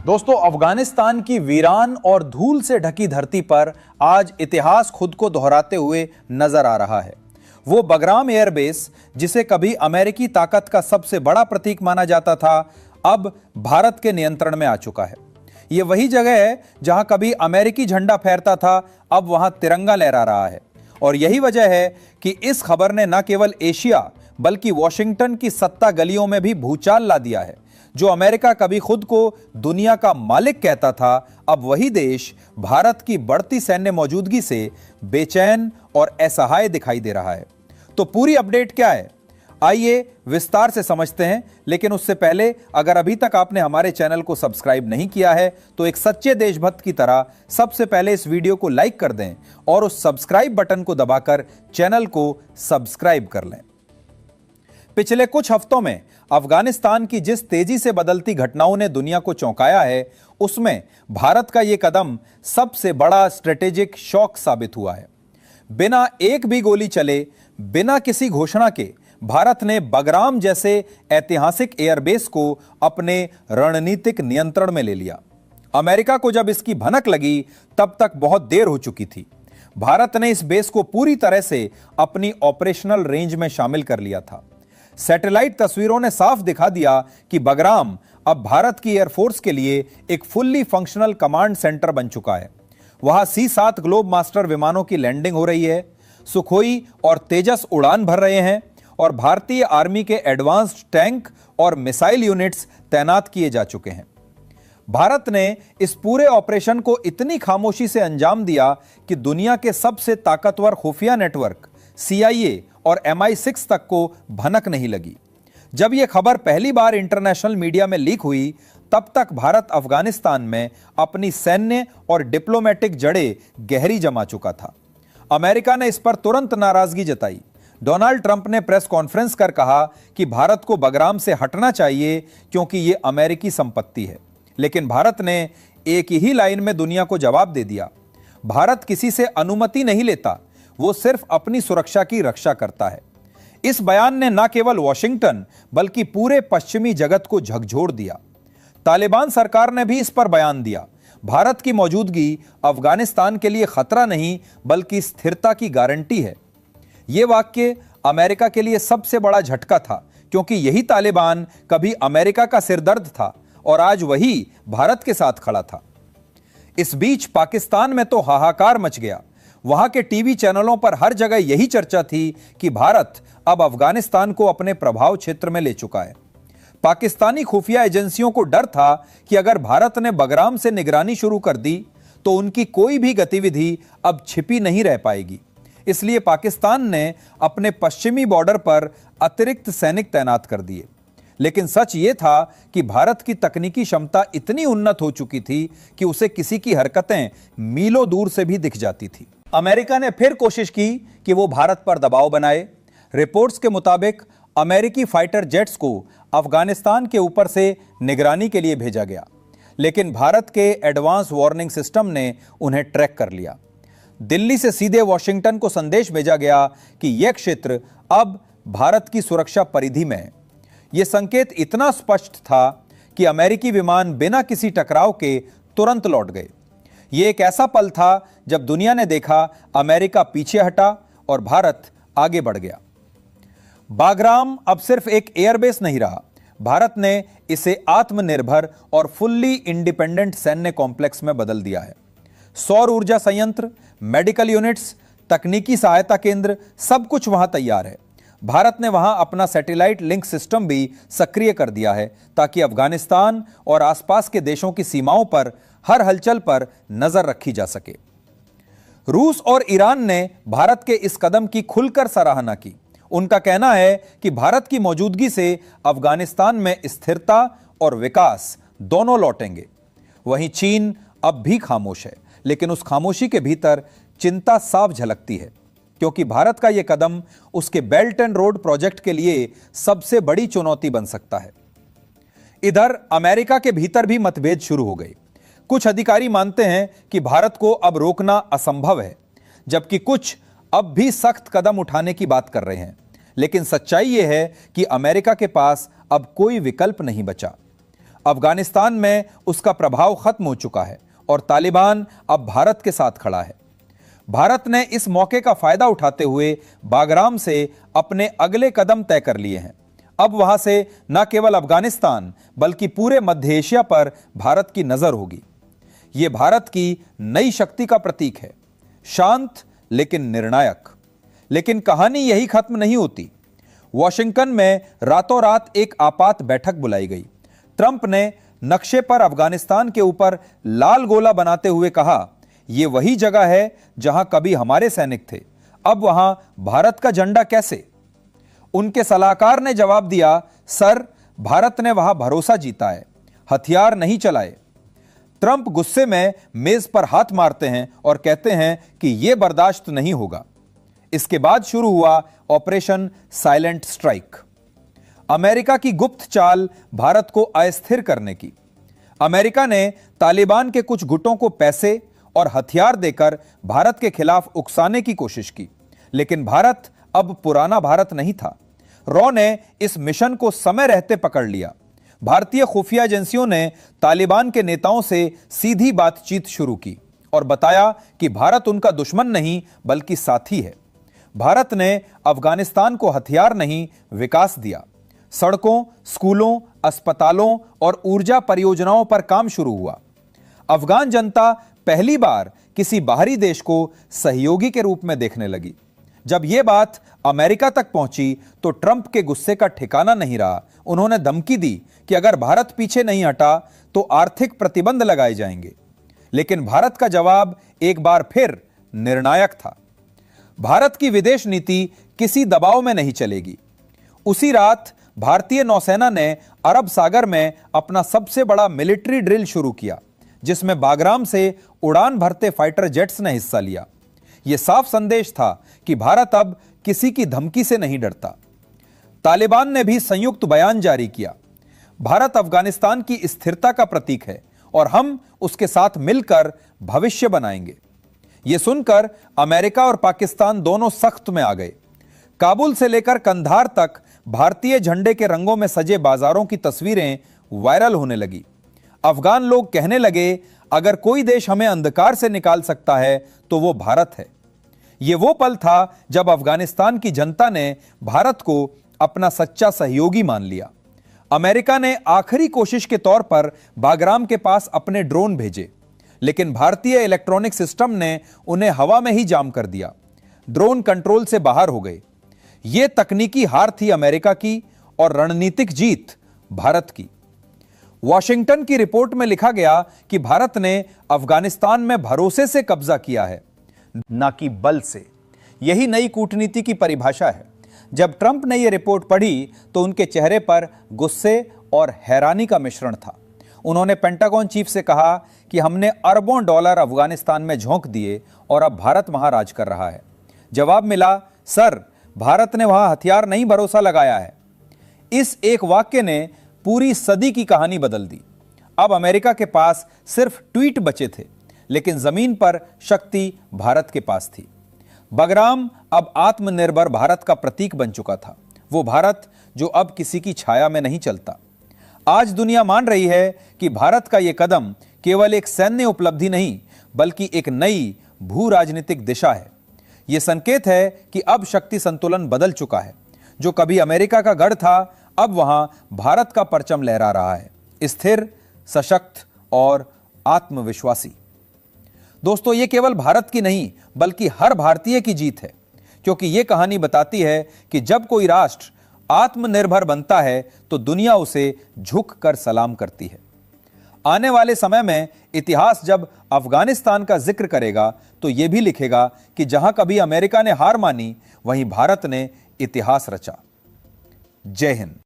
दोस्तों, अफगानिस्तान की वीरान और धूल से ढकी धरती पर आज इतिहास खुद को दोहराते हुए नजर आ रहा है। वो बगराम एयरबेस, जिसे कभी अमेरिकी ताकत का सबसे बड़ा प्रतीक माना जाता था, अब भारत के नियंत्रण में आ चुका है। ये वही जगह है जहां कभी अमेरिकी झंडा फहरता था, अब वहां तिरंगा लहरा रहा है। और यही वजह है कि इस खबर ने न केवल एशिया बल्कि वॉशिंगटन की सत्ता गलियों में भी भूचाल ला दिया है। जो अमेरिका कभी खुद को दुनिया का मालिक कहता था, अब वही देश भारत की बढ़ती सैन्य मौजूदगी से बेचैन और असहाय दिखाई दे रहा है। तो पूरी अपडेट क्या है, आइए विस्तार से समझते हैं। लेकिन उससे पहले, अगर अभी तक आपने हमारे चैनल को सब्सक्राइब नहीं किया है तो एक सच्चे देशभक्त की तरह सबसे पहले इस वीडियो को लाइक कर दें और उस सब्सक्राइब बटन को दबाकर चैनल को सब्सक्राइब कर लें। पिछले कुछ हफ्तों में अफगानिस्तान की जिस तेजी से बदलती घटनाओं ने दुनिया को चौंकाया है, उसमें भारत का यह कदम सबसे बड़ा स्ट्रेटेजिक शॉक साबित हुआ है। बिना एक भी गोली चले, बिना किसी घोषणा के भारत ने बगराम जैसे ऐतिहासिक एयरबेस को अपने रणनीतिक नियंत्रण में ले लिया। अमेरिका को जब इसकी भनक लगी, तब तक बहुत देर हो चुकी थी। भारत ने इस बेस को पूरी तरह से अपनी ऑपरेशनल रेंज में शामिल कर लिया था। सैटेलाइट तस्वीरों ने साफ दिखा दिया कि बगराम अब भारत की एयरफोर्स के लिए एक फुल्ली फंक्शनल कमांड सेंटर बन चुका है। वहां C-7 ग्लोब मास्टर विमानों की लैंडिंग हो रही है, सुखोई और तेजस उड़ान भर रहे हैं और भारतीय आर्मी के एडवांस्ड टैंक और मिसाइल यूनिट्स तैनात किए जा चुके हैं। भारत ने इस पूरे ऑपरेशन को इतनी खामोशी से अंजाम दिया कि दुनिया के सबसे ताकतवर खुफिया नेटवर्क CIA और MI6 तक को भनक नहीं लगी। जब यह खबर पहली बार इंटरनेशनल मीडिया में लीक हुई, तब तक भारत अफगानिस्तान में अपनी सैन्य और डिप्लोमेटिक जड़ें गहरी जमा चुका था। अमेरिका ने इस पर तुरंत नाराजगी जताई। डोनाल्ड ट्रंप ने प्रेस कॉन्फ्रेंस कर कहा कि भारत को बगराम से हटना चाहिए क्योंकि यह अमेरिकी संपत्ति है। लेकिन भारत ने एक ही लाइन में दुनिया को जवाब दे दिया, भारत किसी से अनुमति नहीं लेता, वो सिर्फ अपनी सुरक्षा की रक्षा करता है। इस बयान ने न केवल वॉशिंगटन बल्कि पूरे पश्चिमी जगत को झकझोर दिया। तालिबान सरकार ने भी इस पर बयान दिया, भारत की मौजूदगी अफगानिस्तान के लिए खतरा नहीं बल्कि स्थिरता की गारंटी है। यह वाक्य अमेरिका के लिए सबसे बड़ा झटका था, क्योंकि यही तालिबान कभी अमेरिका का सिरदर्द था और आज वही भारत के साथ खड़ा था। इस बीच पाकिस्तान में तो हाहाकार मच गया। वहां के टीवी चैनलों पर हर जगह यही चर्चा थी कि भारत अब अफगानिस्तान को अपने प्रभाव क्षेत्र में ले चुका है। पाकिस्तानी खुफिया एजेंसियों को डर था कि अगर भारत ने बगराम से निगरानी शुरू कर दी तो उनकी कोई भी गतिविधि अब छिपी नहीं रह पाएगी। इसलिए पाकिस्तान ने अपने पश्चिमी बॉर्डर पर अतिरिक्त सैनिक तैनात कर दिए। लेकिन सच यह था कि भारत की तकनीकी क्षमता इतनी उन्नत हो चुकी थी कि उसे किसी की हरकतें मीलों दूर से भी दिख जाती थी। अमेरिका ने फिर कोशिश की कि वो भारत पर दबाव बनाए। रिपोर्ट्स के मुताबिक अमेरिकी फाइटर जेट्स को अफगानिस्तान के ऊपर से निगरानी के लिए भेजा गया, लेकिन भारत के एडवांस वार्निंग सिस्टम ने उन्हें ट्रैक कर लिया। दिल्ली से सीधे वॉशिंगटन को संदेश भेजा गया कि यह क्षेत्र अब भारत की सुरक्षा परिधि में है। यह संकेत इतना स्पष्ट था कि अमेरिकी विमान बिना किसी टकराव के तुरंत लौट गए। यह एक ऐसा पल था जब दुनिया ने देखा अमेरिका पीछे हटा और भारत आगे बढ़ गया। बागराम अब सिर्फ एक एयरबेस नहीं रहा, भारत ने इसे आत्मनिर्भर और फुल्ली इंडिपेंडेंट सैन्य कॉम्प्लेक्स में बदल दिया है। सौर ऊर्जा संयंत्र, मेडिकल यूनिट्स, तकनीकी सहायता केंद्र, सब कुछ वहां तैयार है। भारत ने वहां अपना सैटेलाइट लिंक सिस्टम भी सक्रिय कर दिया है ताकि अफगानिस्तान और आसपास के देशों की सीमाओं पर हर हलचल पर नजर रखी जा सके। रूस और ईरान ने भारत के इस कदम की खुलकर सराहना की। उनका कहना है कि भारत की मौजूदगी से अफगानिस्तान में स्थिरता और विकास दोनों लौटेंगे। वहीं चीन अब भी खामोश है, लेकिन उस खामोशी के भीतर चिंता साफ झलकती है, क्योंकि भारत का यह कदम उसके बेल्ट एंड रोड प्रोजेक्ट के लिए सबसे बड़ी चुनौती बन सकता है। इधर अमेरिका के भीतर भी मतभेद शुरू हो गए। कुछ अधिकारी मानते हैं कि भारत को अब रोकना असंभव है, जबकि कुछ अब भी सख्त कदम उठाने की बात कर रहे हैं। लेकिन सच्चाई यह है कि अमेरिका के पास अब कोई विकल्प नहीं बचा। अफगानिस्तान में उसका प्रभाव खत्म हो चुका है और तालिबान अब भारत के साथ खड़ा है। भारत ने इस मौके का फायदा उठाते हुए बागराम से अपने अगले कदम तय कर लिए हैं। अब वहां से न केवल अफगानिस्तान बल्कि पूरे मध्य एशिया पर भारत की नजर होगी। यह भारत की नई शक्ति का प्रतीक है, शांत लेकिन निर्णायक। लेकिन कहानी यही खत्म नहीं होती। वॉशिंगटन में रातों रात एक आपात बैठक बुलाई गई। ट्रंप ने नक्शे पर अफगानिस्तान के ऊपर लाल गोला बनाते हुए कहा, यह वही जगह है जहां कभी हमारे सैनिक थे, अब वहां भारत का झंडा कैसे? उनके सलाहकार ने जवाब दिया, सर, भारत ने वहां भरोसा जीता है, हथियार नहीं चलाए। ट्रंप गुस्से में मेज पर हाथ मारते हैं और कहते हैं कि यह बर्दाश्त नहीं होगा। इसके बाद शुरू हुआ ऑपरेशन साइलेंट स्ट्राइक, अमेरिका की गुप्त चाल भारत को अस्थिर करने की। अमेरिका ने तालिबान के कुछ गुटों को पैसे और हथियार देकर भारत के खिलाफ उकसाने की कोशिश की, लेकिन भारत अब पुराना भारत नहीं था। रॉ ने इस मिशन को समय रहते पकड़ लिया। भारतीय खुफिया एजेंसियों ने तालिबान के नेताओं से सीधी बातचीत शुरू की और बताया कि भारत उनका दुश्मन नहीं बल्कि साथी है। भारत ने अफगानिस्तान को हथियार नहीं, विकास दिया। सड़कों, स्कूलों, अस्पतालों और ऊर्जा परियोजनाओं पर काम शुरू हुआ। अफगान जनता पहली बार किसी बाहरी देश को सहयोगी के रूप में देखने लगी। जब यह बात अमेरिका तक पहुंची तो ट्रंप के गुस्से का ठिकाना नहीं रहा। उन्होंने धमकी दी कि अगर भारत पीछे नहीं हटा तो आर्थिक प्रतिबंध लगाए जाएंगे। लेकिन भारत का जवाब एक बार फिर निर्णायक था। भारत की विदेश नीति किसी दबाव में नहीं चलेगी। उसी रात भारतीय नौसेना ने अरब सागर में अपना सबसे बड़ा मिलिट्री ड्रिल शुरू किया, जिसमें बागराम से उड़ान भरते फाइटर जेट्स ने हिस्सा लिया। यह साफ संदेश था कि भारत अब किसी की धमकी से नहीं डरता। तालिबान ने भी संयुक्त बयान जारी किया, भारत अफगानिस्तान की स्थिरता का प्रतीक है और हम उसके साथ मिलकर भविष्य बनाएंगे। यह सुनकर अमेरिका और पाकिस्तान दोनों सख्त में आ गए। काबुल से लेकर कंधार तक भारतीय झंडे के रंगों में सजे बाजारों की तस्वीरें वायरल होने लगी। अफगान लोग कहने लगे, अगर कोई देश हमें अंधकार से निकाल सकता है तो वो भारत है। यह वो पल था जब अफगानिस्तान की जनता ने भारत को अपना सच्चा सहयोगी मान लिया। अमेरिका ने आखिरी कोशिश के तौर पर बागराम के पास अपने ड्रोन भेजे, लेकिन भारतीय इलेक्ट्रॉनिक सिस्टम ने उन्हें हवा में ही जाम कर दिया। ड्रोन कंट्रोल से बाहर हो गए। यह तकनीकी हार थी अमेरिका की और रणनीतिक जीत भारत की। वॉशिंगटन की रिपोर्ट में लिखा गया कि भारत ने अफगानिस्तान में भरोसे से कब्जा किया है, ना कि बल से। यही नई कूटनीति की परिभाषा है। जब ट्रंप ने यह रिपोर्ट पढ़ी तो उनके चेहरे पर गुस्से और हैरानी का मिश्रण था। उन्होंने पेंटागन चीफ से कहा कि हमने अरबों डॉलर अफगानिस्तान में झोंक दिए और अब भारत वहां राज कर रहा है। जवाब मिला, सर, भारत ने वहां हथियार नहीं भरोसा लगाया है। इस एक वाक्य ने पूरी सदी की कहानी बदल दी। अब अमेरिका के पास सिर्फ ट्वीट बचे थे, लेकिन जमीन पर शक्ति भारत के पास थी। बगराम अब आत्मनिर्भर भारत का प्रतीक बन चुका था। वो भारत जो अब किसी की छाया में नहीं चलता। आज दुनिया मान रही है कि भारत का यह कदम केवल एक सैन्य उपलब्धि नहीं बल्कि एक नई भू राजनीतिक दिशा है। यह संकेत है कि अब शक्ति संतुलन बदल चुका है। जो कभी अमेरिका का गढ़ था, अब वहां भारत का परचम लहरा रहा है, स्थिर, सशक्त और आत्मविश्वासी। दोस्तों, यह केवल भारत की नहीं बल्कि हर भारतीय की जीत है, क्योंकि यह कहानी बताती है कि जब कोई राष्ट्र आत्मनिर्भर बनता है तो दुनिया उसे झुक कर सलाम करती है। आने वाले समय में इतिहास जब अफगानिस्तान का जिक्र करेगा तो यह भी लिखेगा कि जहां कभी अमेरिका ने हार मानी, वहीं भारत ने इतिहास रचा। जय हिंद।